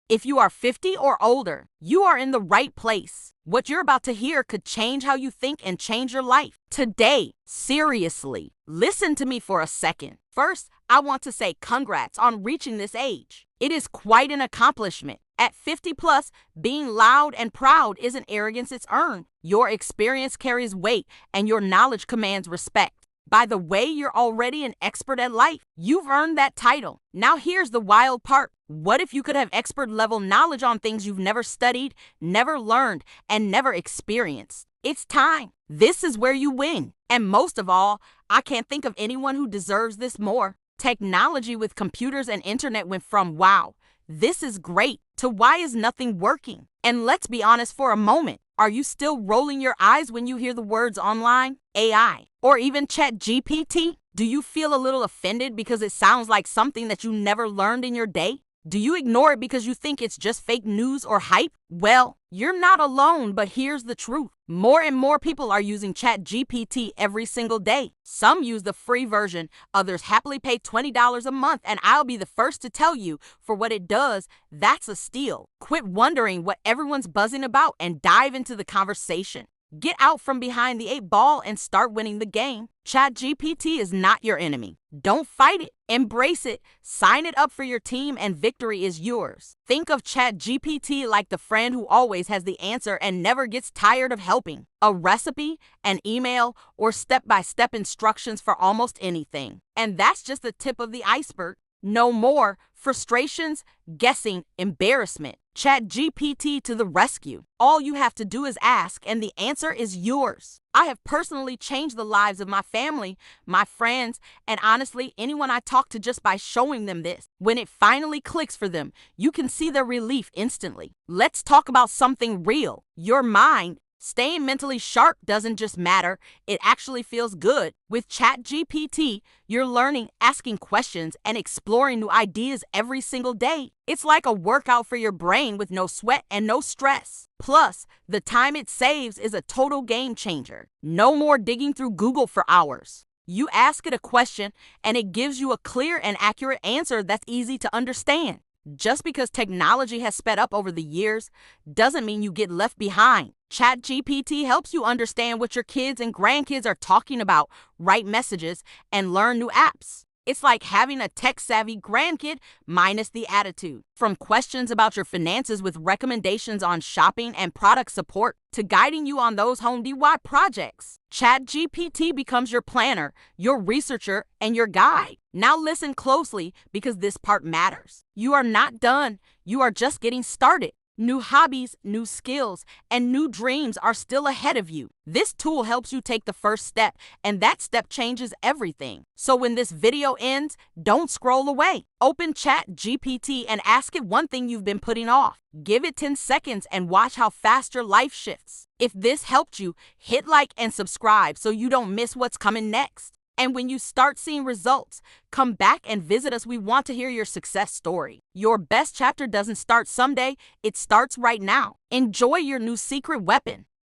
If you are 50 or older, you are in the right place. What you're about to hear could change how you think and change your life. Today, seriously, listen to me for a second. First, I want to say congrats on reaching this age. It is quite an accomplishment. At 50 plus, being loud and proud isn't arrogance, it's earned. Your experience carries weight and your knowledge commands respect. By the way, you're already an expert at life. You've earned that title. Now here's the wild part. What if you could have expert level knowledge on things you've never studied, never learned, and never experienced? It's time. This is where you win. And most of all, I can't think of anyone who deserves this more. Technology with computers and internet went from wow, this is great, to why is nothing working? And let's be honest for a moment. Are you still rolling your eyes when you hear the words online, AI, or even ChatGPT? Do you feel a little offended because it sounds like something that you never learned in your day? Do you ignore it because you think it's just fake news or hype? Well, you're not alone, but here's the truth. More and more people are using ChatGPT every single day. Some use the free version, others happily pay $20 a month, and I'll be the first to tell you, for what it does, that's a steal. Quit wondering what everyone's buzzing about and dive into the conversation. Get out from behind the 8 ball and start winning the game. ChatGPT is not your enemy. Don't fight it. Embrace it. Sign it up for your team and victory is yours. Think of ChatGPT like the friend who always has the answer and never gets tired of helping. A recipe, an email, or step-by-step instructions for almost anything. And that's just the tip of the iceberg. No more frustrations, guessing, embarrassment. ChatGPT to the rescue. All you have to do is ask, and the answer is yours. I have personally changed the lives of my family, my friends, and honestly, anyone I talk to just by showing them this. When it finally clicks for them, you can see their relief instantly. Let's talk about something real. Your mind. Staying mentally sharp doesn't just matter, it actually feels good. With ChatGPT, you're learning, asking questions, and exploring new ideas every single day. It's like a workout for your brain with no sweat and no stress. Plus, the time it saves is a total game changer. No more digging through Google for hours. You ask it a question, and it gives you a clear and accurate answer that's easy to understand. Just because technology has sped up over the years doesn't mean you get left behind. ChatGPT helps you understand what your kids and grandkids are talking about, write messages, and learn new apps. It's like having a tech-savvy grandkid minus the attitude. From questions about your finances with recommendations on shopping and product support to guiding you on those home DIY projects, ChatGPT becomes your planner, your researcher, and your guide. Now listen closely because this part matters. You are not done. You are just getting started. New hobbies, new skills, and new dreams are still ahead of you. This tool helps you take the first step, and that step changes everything. So when this video ends, don't scroll away. Open ChatGPT and ask it one thing you've been putting off. Give it 10 seconds and watch how fast your life shifts. If this helped you, hit like and subscribe so you don't miss what's coming next. And when you start seeing results, come back and visit us. We want to hear your success story. Your best chapter doesn't start someday, it starts right now. Enjoy your new secret weapon.